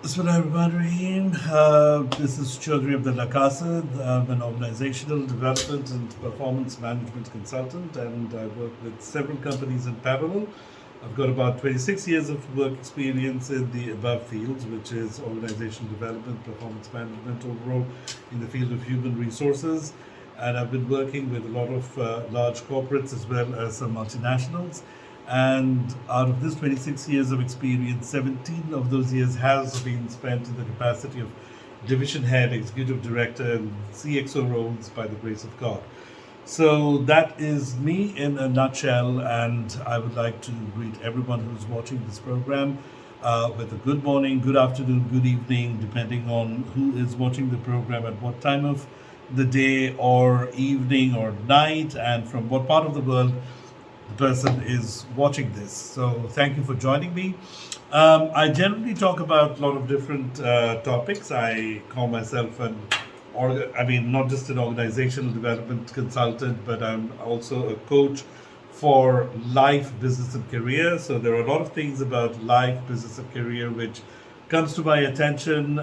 Bismillahirrahmanirrahim. This is Chaudhry Abdullah Quaseed. I'm an organizational development and performance management consultant, and I work with several companies in parallel. I've got about 26 years of work experience in the above fields, which is organizational development, performance management overall in the field of human resources. And I've been working with a lot of large corporates as well as some multinationals. And out of this 26 years of experience, 17 of those years has been spent in the capacity of division head, executive director, and CXO roles by the grace of God. So that is me in a nutshell, and I would like to greet everyone who's watching this program with a good morning, good afternoon, good evening, depending on who is watching the program at what time of the day or evening or night, and from what part of the world the person is watching this. So thank you for joining me. I generally talk about a lot of different topics. I call myself not just an organizational development consultant, but I'm also a coach for life, business, and career. So there are a lot of things about life, business, and career which comes to my attention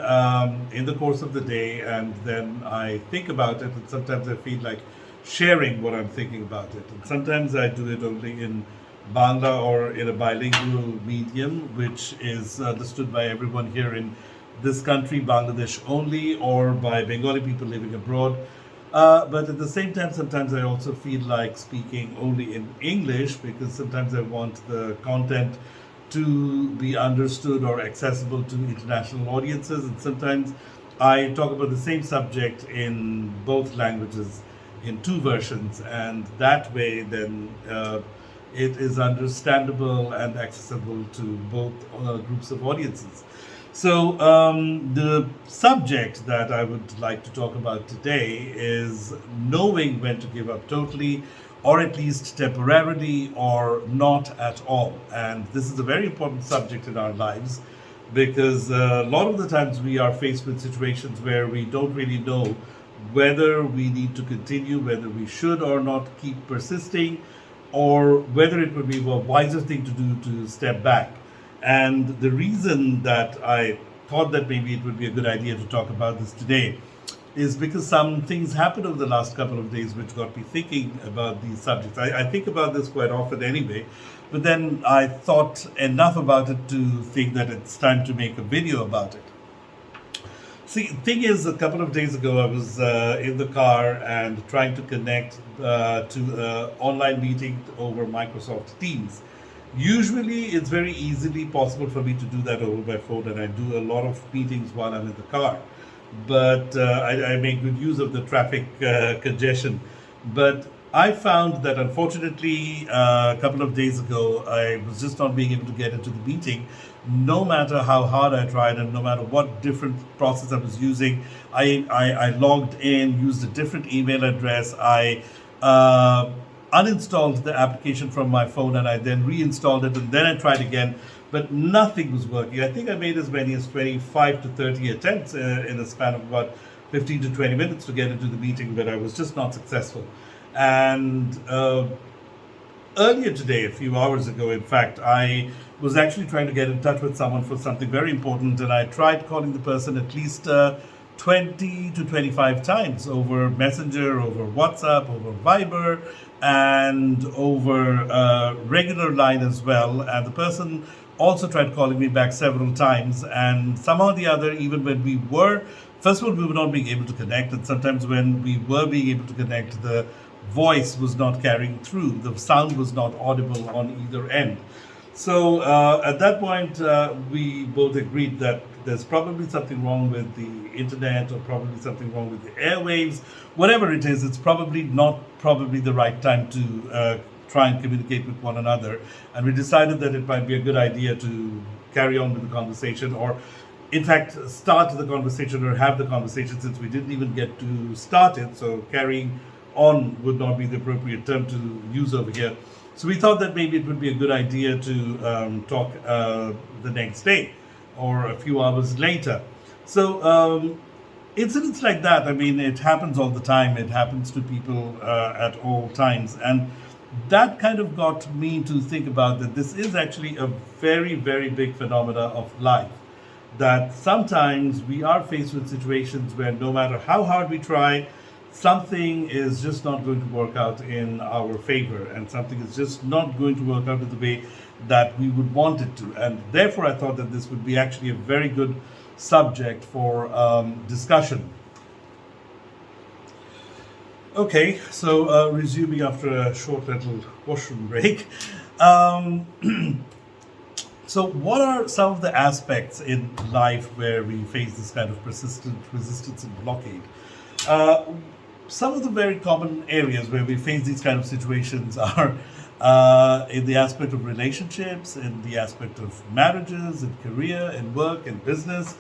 in the course of the day, and then I think about it, and sometimes I feel like sharing what I'm thinking about it. And sometimes I do it only in Bangla or in a bilingual medium, which is understood by everyone here in this country, Bangladesh only, or by Bengali people living abroad. But at the same time, sometimes I also feel like speaking only in English because sometimes I want the content to be understood or accessible to international audiences. And sometimes I talk about the same subject in both languages in two versions, and that way then it is understandable and accessible to both groups of audiences. So the subject that I would like to talk about today is knowing when to give up totally, or at least temporarily, or not at all. And this is a very important subject in our lives because a lot of the times we are faced with situations where we don't really know whether we need to continue, whether we should or not keep persisting, or whether it would be a wiser thing to do to step back. And the reason that I thought that maybe it would be a good idea to talk about this today is because some things happened over the last couple of days which got me thinking about these subjects. I think about this quite often anyway, but then I thought enough about it to think that it's time to make a video about it. See, the thing is, a couple of days ago, I was in the car and trying to connect to an online meeting over Microsoft Teams. Usually, it's very easily possible for me to do that over my phone, and I do a lot of meetings while I'm in the car. But I make good use of the traffic congestion. But I found that unfortunately, a couple of days ago, I was just not being able to get into the meeting. No matter how hard I tried and no matter what different process I was using, I logged in, used a different email address. I uninstalled the application from my phone and I then reinstalled it and then I tried again, but nothing was working. I think I made as many as 25 to 30 attempts in a span of about 15 to 20 minutes to get into the meeting, but I was just not successful. And earlier today, a few hours ago, in fact, I was actually trying to get in touch with someone for something very important, and I tried calling the person at least 20 to 25 times over Messenger, over WhatsApp, over Viber, and over regular line as well. And the person also tried calling me back several times, and somehow or the other, even when we were, first of all, we were not being able to connect, and sometimes when we were being able to connect, the voice was not carrying through, the sound was not audible on either end. So at that point, we both agreed that there's probably something wrong with the internet or probably something wrong with the airwaves. Whatever it is, it's probably not probably the right time to try and communicate with one another. And we decided that it might be a good idea to carry on with the conversation, or in fact, start the conversation or have the conversation, since we didn't even get to start it. So carrying on would not be the appropriate term to use over here. So we thought that maybe it would be a good idea to talk the next day or a few hours later. So incidents like that, I mean, it happens all the time. It happens to people at all times. And that kind of got me to think about that this is actually a very, very big phenomena of life. that sometimes we are faced with situations where no matter how hard we try, something is just not going to work out in our favor, and something is just not going to work out in the way that we would want it to. And therefore, I thought that this would be actually a very good subject for discussion. Okay, so resuming after a short little washroom break. Um, so, what are some of the aspects in life where we face this kind of persistent resistance and blockade? Uh, some of the very common areas where we face these kind of situations are in the aspect of relationships, in the aspect of marriages, in career, in work, in business.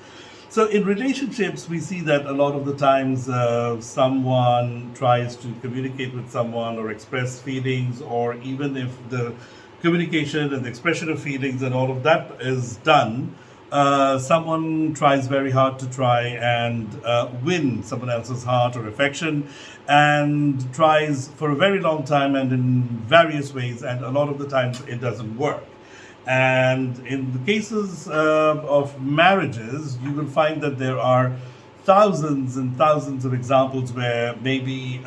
So, in relationships, we see that a lot of the times someone tries to communicate with someone or express feelings, or even if the communication and the expression of feelings and all of that is done, someone tries very hard to try and win someone else's heart or affection, and tries for a very long time and in various ways, and a lot of the times it doesn't work. And in the cases of marriages, you will find that there are thousands and thousands of examples where maybe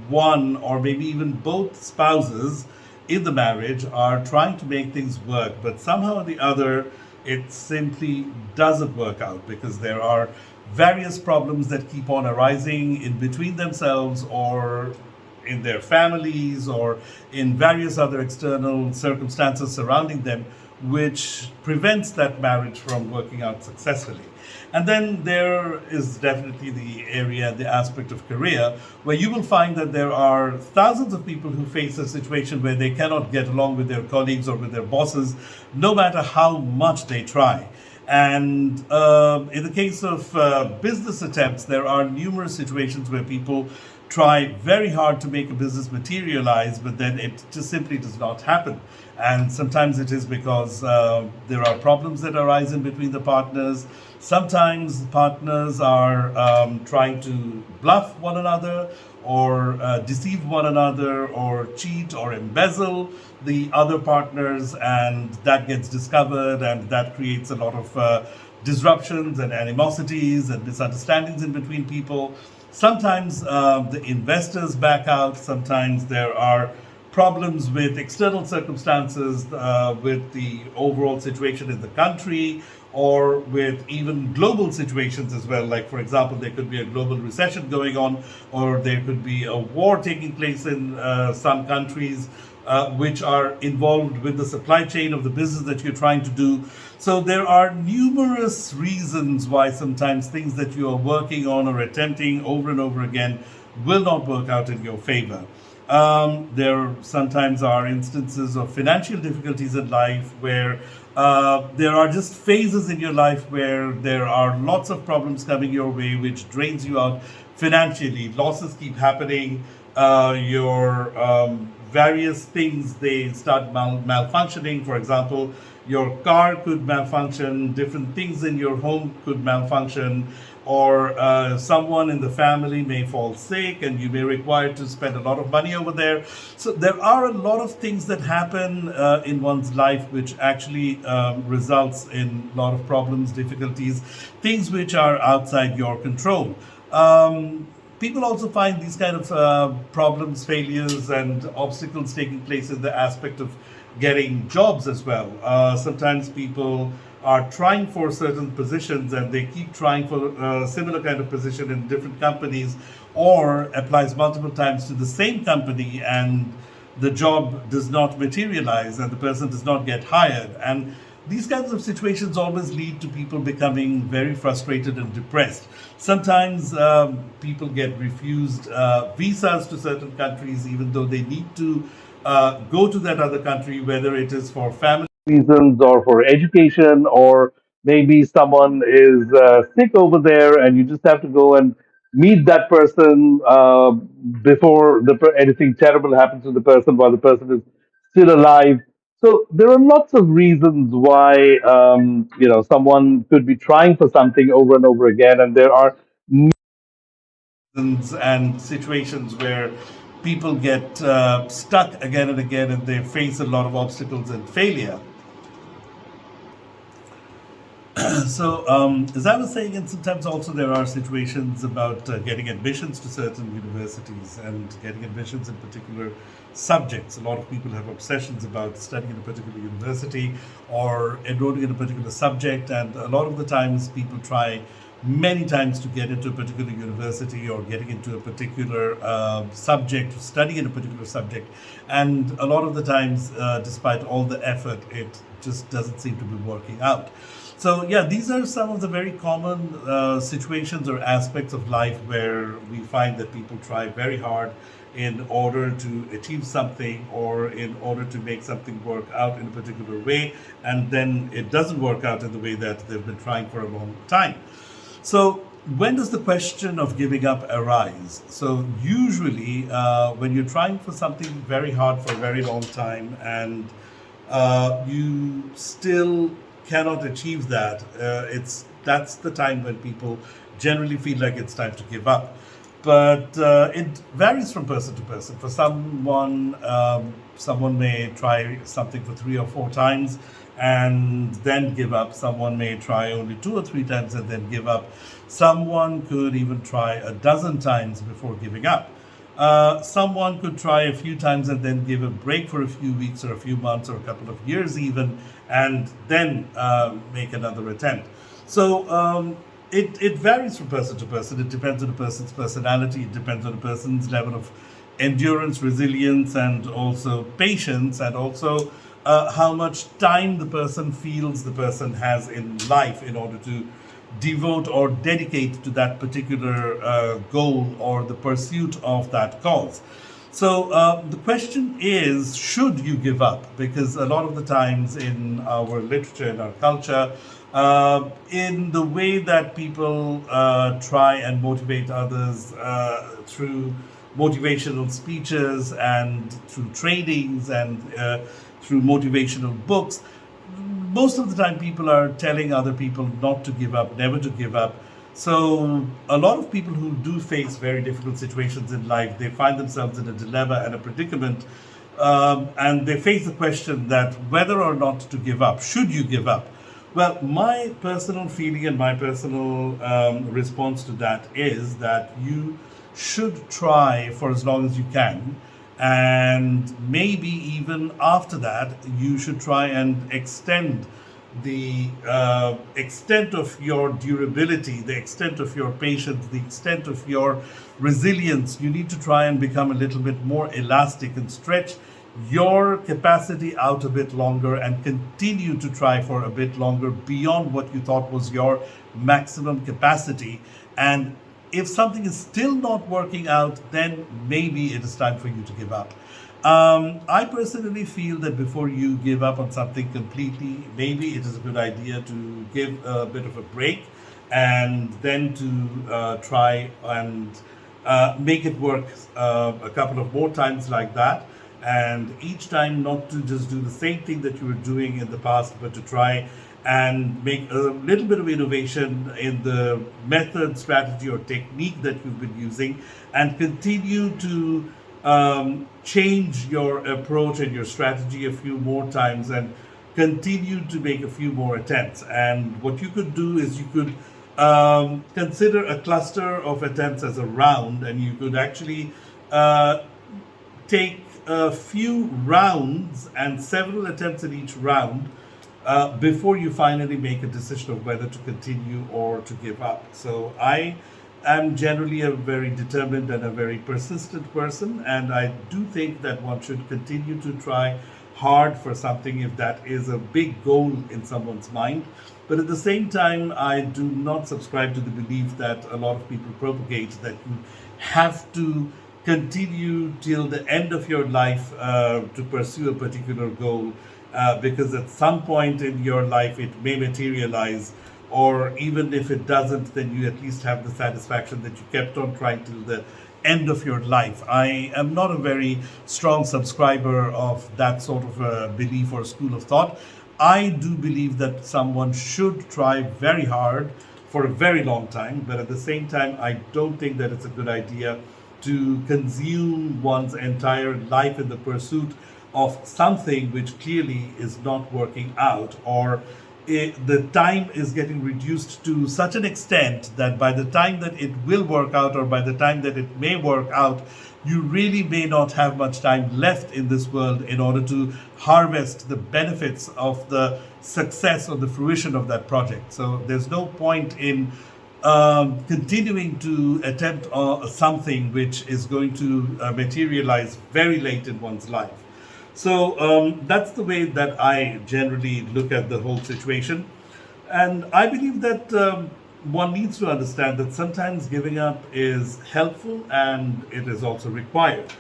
one or maybe even both spouses in the marriage are trying to make things work, but somehow or the other, it simply doesn't work out because there are various problems that keep on arising in between themselves, or in their families, or in various other external circumstances surrounding them, which prevents that marriage from working out successfully. And then there is definitely the area, the aspect of career, where you will find that there are thousands of people who face a situation where they cannot get along with their colleagues or with their bosses, no matter how much they try. And in the case of business attempts, there are numerous situations where people try very hard to make a business materialize, but then it just simply does not happen. And sometimes it is because there are problems that arise in between the partners. Sometimes partners are trying to bluff one another, or deceive one another, or cheat or embezzle the other partners, and that gets discovered, and that creates a lot of disruptions and animosities and misunderstandings in between people. Sometimes the investors back out, sometimes there are problems with external circumstances, with the overall situation in the country, or with even global situations as well. Like, for example, there could be a global recession going on, or there could be a war taking place in some countries, which are involved with the supply chain of the business that you're trying to do. So there are numerous reasons why sometimes things that you are working on or attempting over and over again will not work out in your favor. There sometimes are instances of financial difficulties in life where there are just phases in your life where there are lots of problems coming your way, which drains you out financially. Losses keep happening. Your various things, they start malfunctioning. For example, your car could malfunction, different things in your home could malfunction, or someone in the family may fall sick and you may require to spend a lot of money over there. So there are a lot of things that happen in one's life which actually results in a lot of problems, difficulties, things which are outside your control. People also find these kind of problems, failures, and obstacles taking place in the aspect of getting jobs as well. Sometimes people are trying for certain positions, and they keep trying for a similar kind of position in different companies, or applies multiple times to the same company, and the job does not materialize and the person does not get hired. And these kinds of situations always lead to people becoming very frustrated and depressed. Sometimes people get refused visas to certain countries, even though they need to go to that other country, whether it is for family reasons or for education, or maybe someone is sick over there and you just have to go and meet that person before anything terrible happens to the person while the person is still alive. So there are lots of reasons why someone could be trying for something over and over again, and there are reasons and situations where people get stuck again and again, and they face a lot of obstacles and failure. As I was saying, and sometimes also there are situations about getting admissions to certain universities and getting admissions in particular subjects. A lot of people have obsessions about studying in a particular university or enrolling in a particular subject, and a lot of the times people try many times to get into a particular university or getting into a particular subject, studying in a particular subject, and a lot of the times, despite all the effort, it just doesn't seem to be working out. So, yeah, these are some of the very common situations or aspects of life where we find that people try very hard in order to achieve something or in order to make something work out in a particular way, and then it doesn't work out in the way that they've been trying for a long time. So, when does the question of giving up arise? So, usually, when you're trying for something very hard for a very long time and you still cannot achieve that, that's the time when people generally feel like it's time to give up. But it varies from person to person. For someone, someone may try something for 3 or 4 times and then give up. Someone may try only 2 or 3 times and then give up. Someone could even try a dozen times before giving up. Someone could try a few times and then give a break for a few weeks or a few months or a couple of years even, and then make another attempt. So it varies from person to person. It depends on the person's personality. It depends on the person's level of endurance, resilience, and also patience, and also how much time the person feels the person has in life in order to devote or dedicate to that particular goal or the pursuit of that cause. So the question is, should you give up? Because a lot of the times in our literature, in our culture, in the way that people try and motivate others through motivational speeches and through trainings and through motivational books, most of the time people are telling other people not to give up, never to give up. So a lot of people who do face very difficult situations in life, they find themselves in a dilemma and a predicament, and they face the question that whether or not to give up. Should you give up? Well, my personal feeling and my personal response to that is that you should try for as long as you can, and maybe even after that you should try and extend the extent of your durability, the extent of your patience, the extent of your resilience. You need to try and become a little bit more elastic and stretch your capacity out a bit longer and continue to try for a bit longer beyond what you thought was your maximum capacity. And if something is still not working out, then maybe it is time for you to give up. I personally feel that before you give up on something completely, maybe it is a good idea to give a bit of a break and then to try and make it work a couple of more times like that. And each time not to just do the same thing that you were doing in the past, but to try and make a little bit of innovation in the method, strategy, or technique that you've been using, and continue to change your approach and your strategy a few more times and continue to make a few more attempts. And what you could do is you could consider a cluster of attempts as a round, and you could actually take a few rounds and several attempts in each round before you finally make a decision of whether to continue or to give up. So I am generally a very determined and a very persistent person, and I do think that one should continue to try hard for something if that is a big goal in someone's mind. But at the same time, I do not subscribe to the belief that a lot of people propagate, that you have to continue till the end of your life to pursue a particular goal, because at some point in your life it may materialize, or even if it doesn't, then you at least have the satisfaction that you kept on trying till the end of your life. I am not a very strong subscriber of that sort of a belief or school of thought. I do believe that someone should try very hard for a very long time, but at the same time, I don't think that it's a good idea to consume one's entire life in the pursuit of something which clearly is not working out, or the time is getting reduced to such an extent that by the time that it will work out, or by the time that it may work out, you really may not have much time left in this world in order to harvest the benefits of the success or the fruition of that project. So there's no point in continuing to attempt something which is going to materialize very late in one's life. So that's the way that I generally look at the whole situation. And I believe that one needs to understand that sometimes giving up is helpful and it is also required.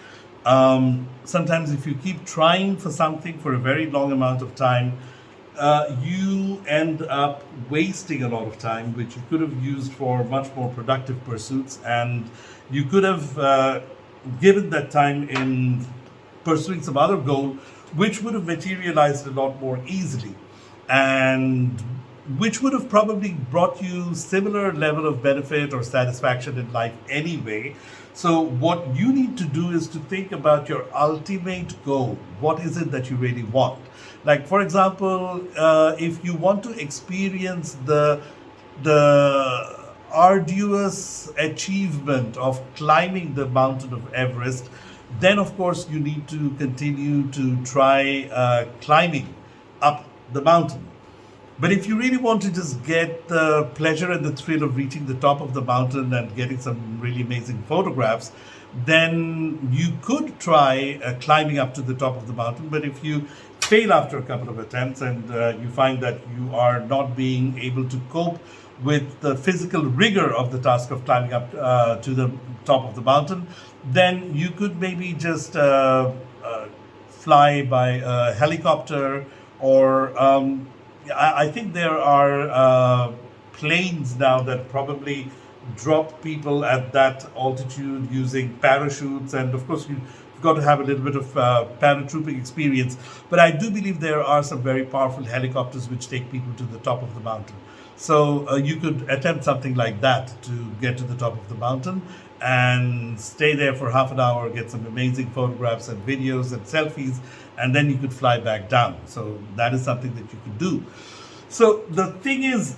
Sometimes, if you keep trying for something for a very long amount of time, you end up wasting a lot of time, which you could have used for much more productive pursuits, and you could have given that time in pursuing some other goal, which would have materialized a lot more easily, and which would have probably brought you similar level of benefit or satisfaction in life anyway. So what you need to do is to think about your ultimate goal. What is it that you really want? Like, for example, if you want to experience the arduous achievement of climbing the mountain of Everest, then of course you need to continue to try climbing up the mountain. But if you really want to just get the pleasure and the thrill of reaching the top of the mountain and getting some really amazing photographs, then you could try climbing up to the top of the mountain. But if you fail after a couple of attempts and you find that you are not being able to cope with the physical rigor of the task of climbing up to the top of the mountain, then you could maybe just fly by a helicopter, or I think there are planes now that probably drop people at that altitude using parachutes, and of course you've got to have a little bit of paratrooping experience. But I do believe there are some very powerful helicopters which take people to the top of the mountain. So you could attempt something like that to get to the top of the mountain and stay there for half an hour, get some amazing photographs and videos and selfies, and then you could fly back down. So that is something that you could do. So the thing is,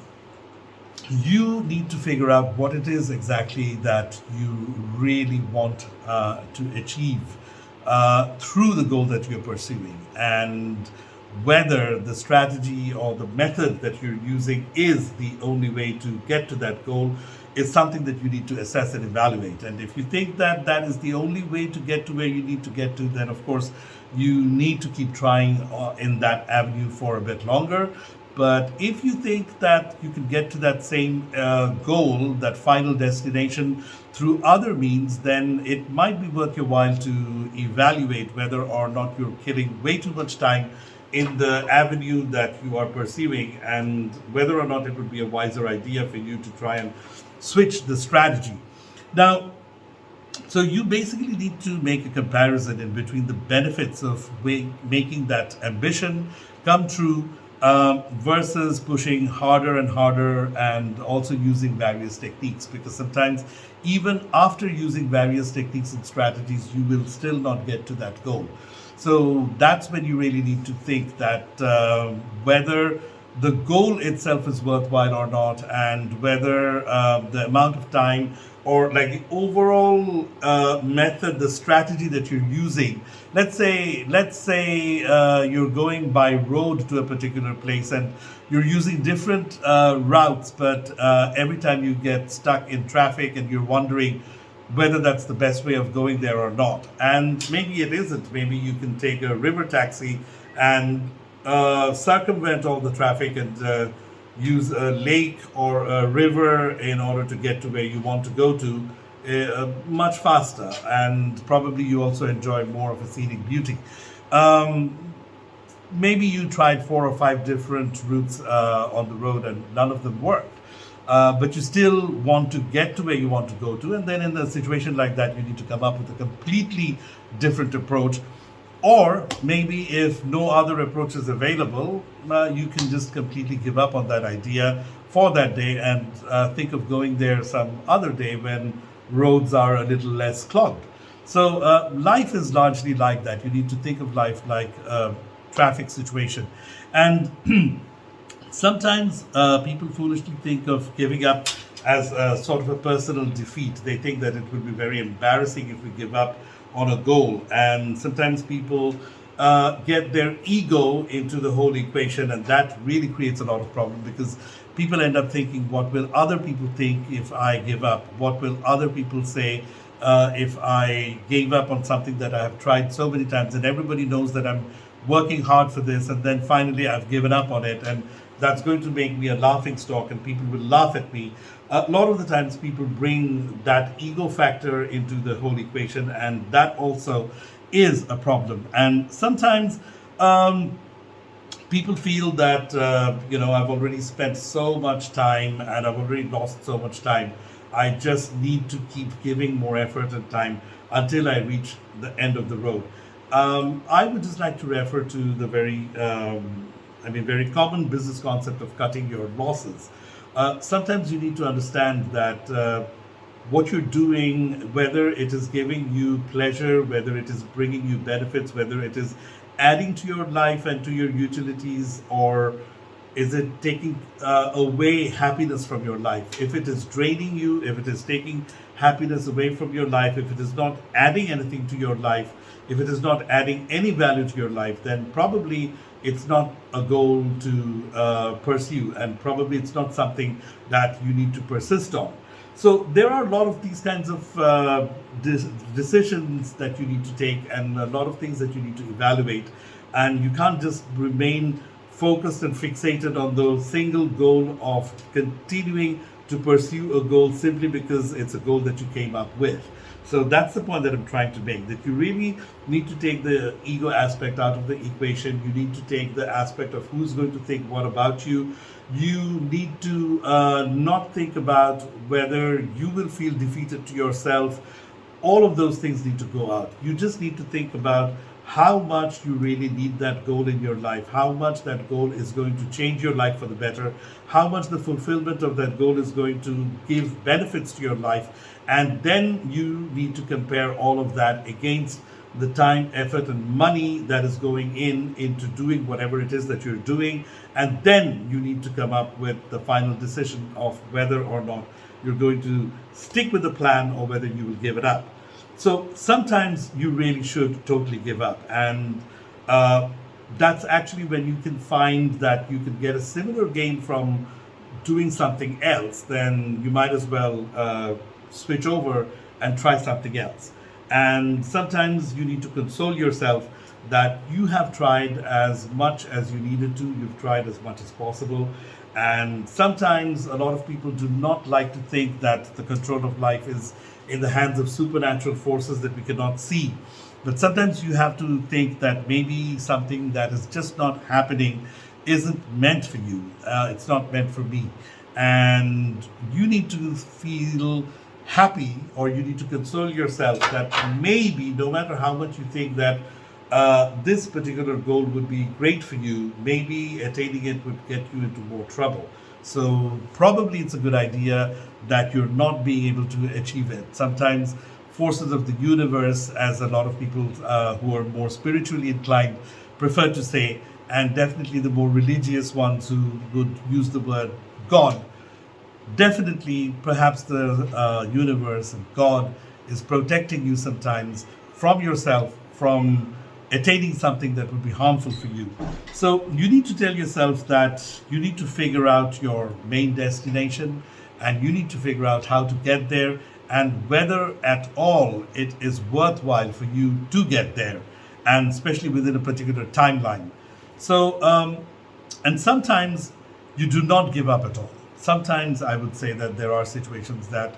you need to figure out what it is exactly that you really want to achieve through the goal that you're pursuing, and whether the strategy or the method that you're using is the only way to get to that goal is something that you need to assess and evaluate. And if you think that that is the only way to get to where you need to get to, then of course you need to keep trying in that avenue for a bit longer. But if you think that you can get to that same goal, that final destination, through other means, then it might be worth your while to evaluate whether or not you're killing way too much time in the avenue that you are pursuing, and whether or not it would be a wiser idea for you to try and switch the strategy. Now, so you basically need to make a comparison in between the benefits of making that ambition come true versus pushing harder and harder, and also using various techniques, because sometimes even after using various techniques and strategies, you will still not get to that goal. So that's when you really need to think that whether the goal itself is worthwhile or not, and whether the amount of time or like the overall method, the strategy that you're using. Let's say you're going by road to a particular place and you're using different routes, but every time you get stuck in traffic and you're wondering whether that's the best way of going there or not. And maybe it isn't. Maybe you can take a river taxi and circumvent all the traffic and use a lake or a river in order to get to where you want to go to much faster, and probably you also enjoy more of a scenic beauty. Maybe you tried 4 or 5 different routes on the road and none of them worked. But you still want to get to where you want to go to, and then in a situation like that, you need to come up with a completely different approach. Or maybe if no other approach is available, you can just completely give up on that idea for that day and think of going there some other day when roads are a little less clogged. So life is largely like that. You need to think of life like a traffic situation. And Sometimes people foolishly think of giving up as a sort of a personal defeat. They think that it would be very embarrassing if we give up on a goal. And sometimes people get their ego into the whole equation, and that really creates a lot of problem because people end up thinking, what will other people think if I give up? What will other people say if I gave up on something that I have tried so many times, and everybody knows that I'm working hard for this, and then finally I've given up on it, and that's going to make me a laughing stock, and people will laugh at me. A lot of the times, people bring that ego factor into the whole equation, and that also is a problem. And sometimes people feel that I've already spent so much time and I've already lost so much time. I just need to keep giving more effort and time until I reach the end of the road. I would just like to refer to the very common business concept of cutting your losses. Sometimes you need to understand that what you're doing, whether it is giving you pleasure, whether it is bringing you benefits, whether it is adding to your life and to your utilities, or is it taking away happiness from your life? If it is draining you, if it is taking happiness away from your life, if it is not adding anything to your life, if it is not adding any value to your life, then probably it's not a goal to pursue, and probably it's not something that you need to persist on. So there are a lot of these kinds of decisions that you need to take, and a lot of things that you need to evaluate, and you can't just remain focused and fixated on the single goal of continuing to pursue a goal simply because it's a goal that you came up with. So that's the point that I'm trying to make, that you really need to take the ego aspect out of the equation. You need to take the aspect of who's going to think what about you. You need to not think about whether you will feel defeated to yourself. All of those things need to go out. You just need to think about how much you really need that goal in your life, how much that goal is going to change your life for the better, how much the fulfillment of that goal is going to give benefits to your life. And then you need to compare all of that against the time, effort, and money that is going into doing whatever it is that you're doing. And then you need to come up with the final decision of whether or not you're going to stick with the plan or whether you will give it up. So sometimes you really should totally give up. And that's actually when you can find that you can get a similar gain from doing something else, then you might as well switch over and try something else. And sometimes you need to console yourself that you have tried as much as you needed to, you've tried as much as possible. And sometimes a lot of people do not like to think that the control of life is in the hands of supernatural forces that we cannot see. But sometimes you have to think that maybe something that is just not happening isn't meant for you. It's not meant for me. And you need to feel happy, or you need to console yourself that maybe no matter how much you think that this particular goal would be great for you, maybe attaining it would get you into more trouble. So probably it's a good idea that you're not being able to achieve it. Sometimes forces of the universe, as a lot of people who are more spiritually inclined prefer to say, and definitely the more religious ones who would use the word God, definitely perhaps the universe and God is protecting you sometimes from yourself, from attaining something that would be harmful for you. So you need to tell yourself that you need to figure out your main destination, and you need to figure out how to get there and whether at all it is worthwhile for you to get there, and especially within a particular timeline. So and sometimes you do not give up at all. Sometimes I would say that there are situations that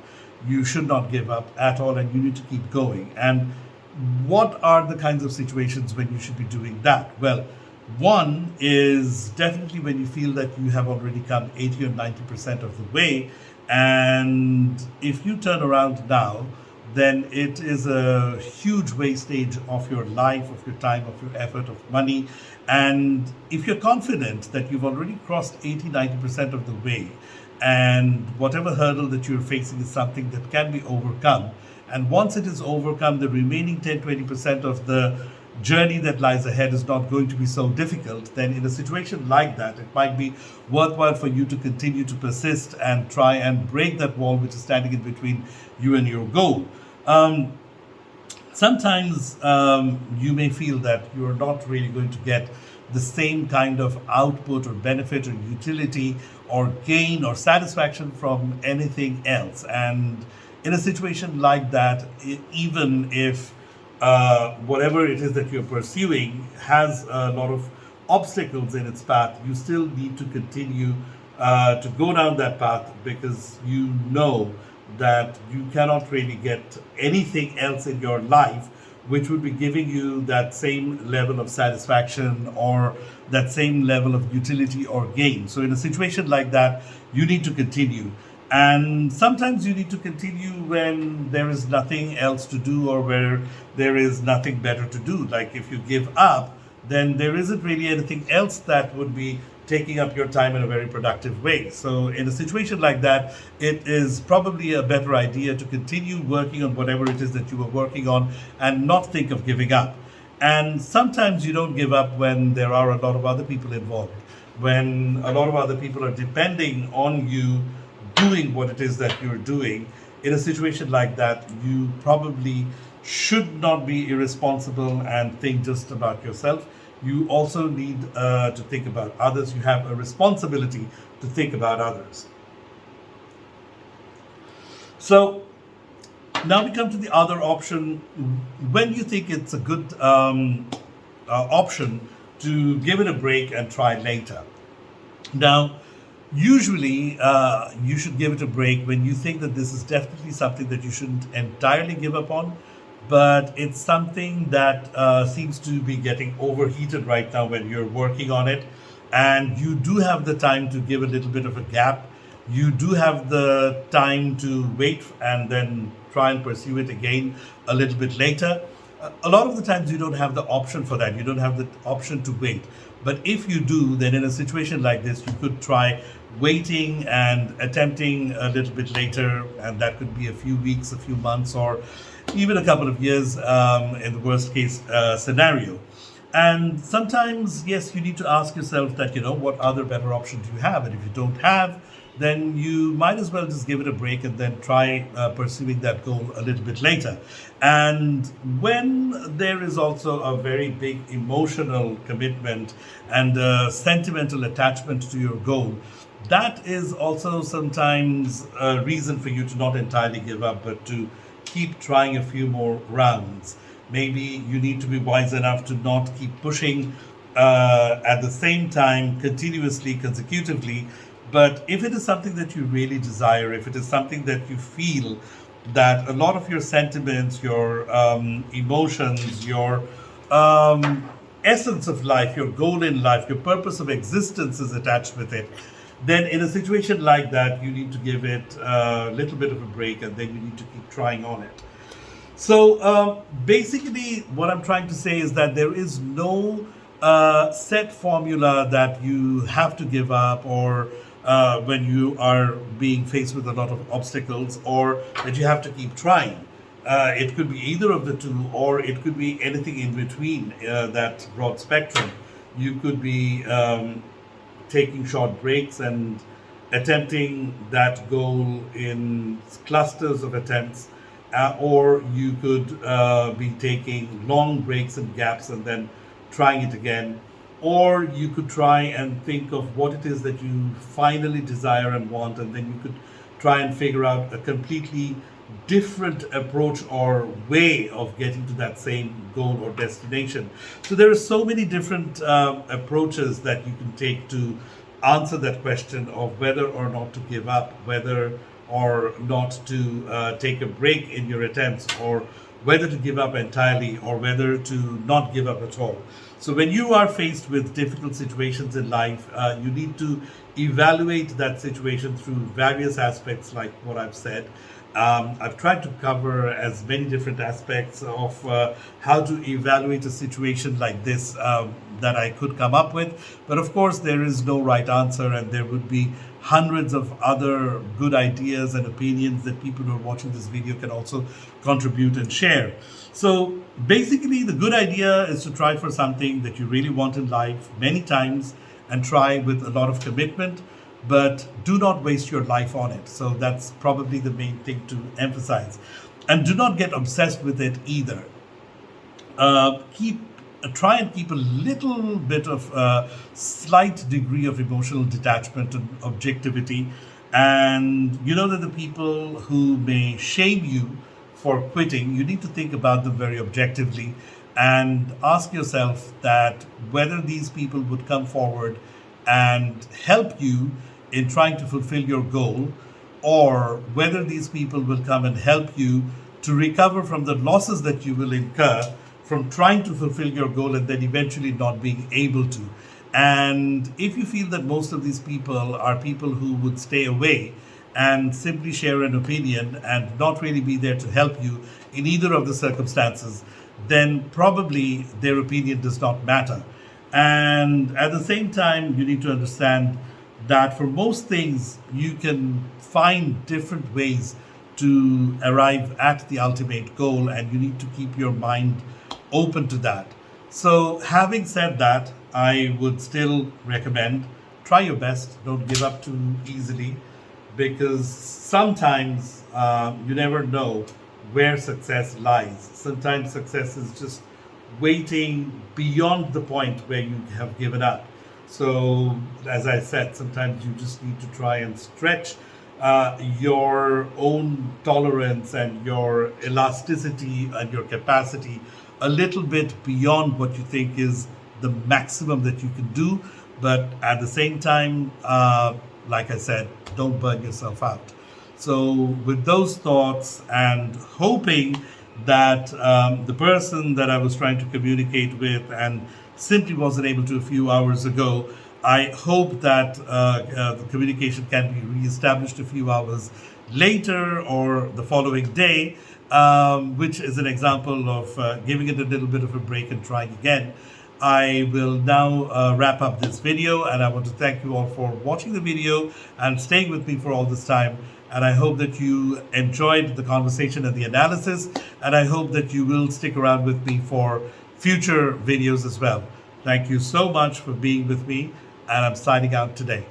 you should not give up at all and you need to keep going. And what are the kinds of situations when you should be doing that? Well, one is definitely when you feel that you have already come 80 or 90% of the way. And if you turn around now, then it is a huge wastage of your life, of your time, of your effort, of money. And if you're confident that you've already crossed 80, 90% of the way, and whatever hurdle that you're facing is something that can be overcome, and once it is overcome, the remaining 10, 20% of the journey that lies ahead is not going to be so difficult, then in a situation like that, it might be worthwhile for you to continue to persist and try and break that wall which is standing in between you and your goal. Sometimes you may feel that you're not really going to get the same kind of output or benefit or utility or gain or satisfaction from anything else. And in a situation like that, even if whatever it is that you're pursuing has a lot of obstacles in its path, you still need to continue to go down that path, because you know that you cannot really get anything else in your life which would be giving you that same level of satisfaction or that same level of utility or gain. So in a situation like that, you need to continue. And sometimes you need to continue when there is nothing else to do or where there is nothing better to do. Like if you give up, then there isn't really anything else that would be taking up your time in a very productive way. So in a situation like that, it is probably a better idea to continue working on whatever it is that you were working on and not think of giving up. And sometimes you don't give up when there are a lot of other people involved, when a lot of other people are depending on you doing what it is that you're doing. In a situation like that, you probably should not be irresponsible and think just about yourself. You also need to think about others. You have a responsibility to think about others. So now we come to the other option. When you think it's a good option to give it a break and try later. Now, usually, you should give it a break when you think that this is definitely something that you shouldn't entirely give up on, but it's something that seems to be getting overheated right now when you're working on it, and you do have the time to give a little bit of a gap. You do have the time to wait and then try and pursue it again a little bit later. A lot of the times you don't have the option for that. You don't have the option to wait. But if you do, then in a situation like this, you could try waiting and attempting a little bit later, and that could be a few weeks, a few months, or even a couple of years in the worst case scenario. And sometimes, yes, you need to ask yourself that, what other better options do you have? And if you don't have, then you might as well just give it a break and then try pursuing that goal a little bit later. And when there is also a very big emotional commitment and a sentimental attachment to your goal, that is also sometimes a reason for you to not entirely give up, but to keep trying a few more rounds. Maybe you need to be wise enough to not keep pushing at the same time, continuously, consecutively. But if it is something that you really desire, if it is something that you feel that a lot of your sentiments, your emotions, your essence of life, your goal in life, your purpose of existence is attached with it, then in a situation like that, you need to give it a little bit of a break, and then you need to keep trying on it. So basically, what I'm trying to say is that there is no set formula that you have to give up, or when you are being faced with a lot of obstacles, or that you have to keep trying. It could be either of the two, or it could be anything in between that broad spectrum. You could be taking short breaks and attempting that goal in clusters of attempts, or you could be taking long breaks and gaps and then trying it again. Or you could try and think of what it is that you finally desire and want, and then you could try and figure out a completely different approach or way of getting to that same goal or destination. So there are so many different approaches that you can take to answer that question of whether or not to give up, whether or not to take a break in your attempts, or whether to give up entirely, or whether to not give up at all. So when you are faced with difficult situations in life, you need to evaluate that situation through various aspects, like what I've said. I've tried to cover as many different aspects of how to evaluate a situation like this that I could come up with. But of course, there is no right answer, and there would be hundreds of other good ideas and opinions that people who are watching this video can also contribute and share. So Basically, the good idea is to try for something that you really want in life many times and try with a lot of commitment, but do not waste your life on it. So that's probably the main thing to emphasize. And do not get obsessed with it either. Keep Try and keep a little bit of slight degree of emotional detachment and objectivity, and you know that the people who may shame you for quitting, you need to think about them very objectively and ask yourself that whether these people would come forward and help you in trying to fulfill your goal, or whether these people will come and help you to recover from the losses that you will incur from trying to fulfill your goal and then eventually not being able to. And if you feel that most of these people are people who would stay away and simply share an opinion and not really be there to help you in either of the circumstances, then probably their opinion does not matter. And at the same time, you need to understand that for most things, you can find different ways to arrive at the ultimate goal, and you need to keep your mind open to that. So, having said that, I would still recommend try your best, don't give up too easily, because sometimes you never know where success lies. Sometimes success is just waiting beyond the point where you have given up. So, as I said, sometimes you just need to try and stretch your own tolerance and your elasticity and your capacity a little bit beyond what you think is the maximum that you can do. But at the same time, like I said, don't burn yourself out. So, with those thoughts and hoping that the person that I was trying to communicate with and simply wasn't able to a few hours ago, I hope that the communication can be reestablished a few hours later or the following day, which is an example of giving it a little bit of a break and trying again. I will now wrap up this video, and I want to thank you all for watching the video and staying with me for all this time. And I hope that you enjoyed the conversation and the analysis, and I hope that you will stick around with me for future videos as well. Thank you so much for being with me, and I'm signing out today.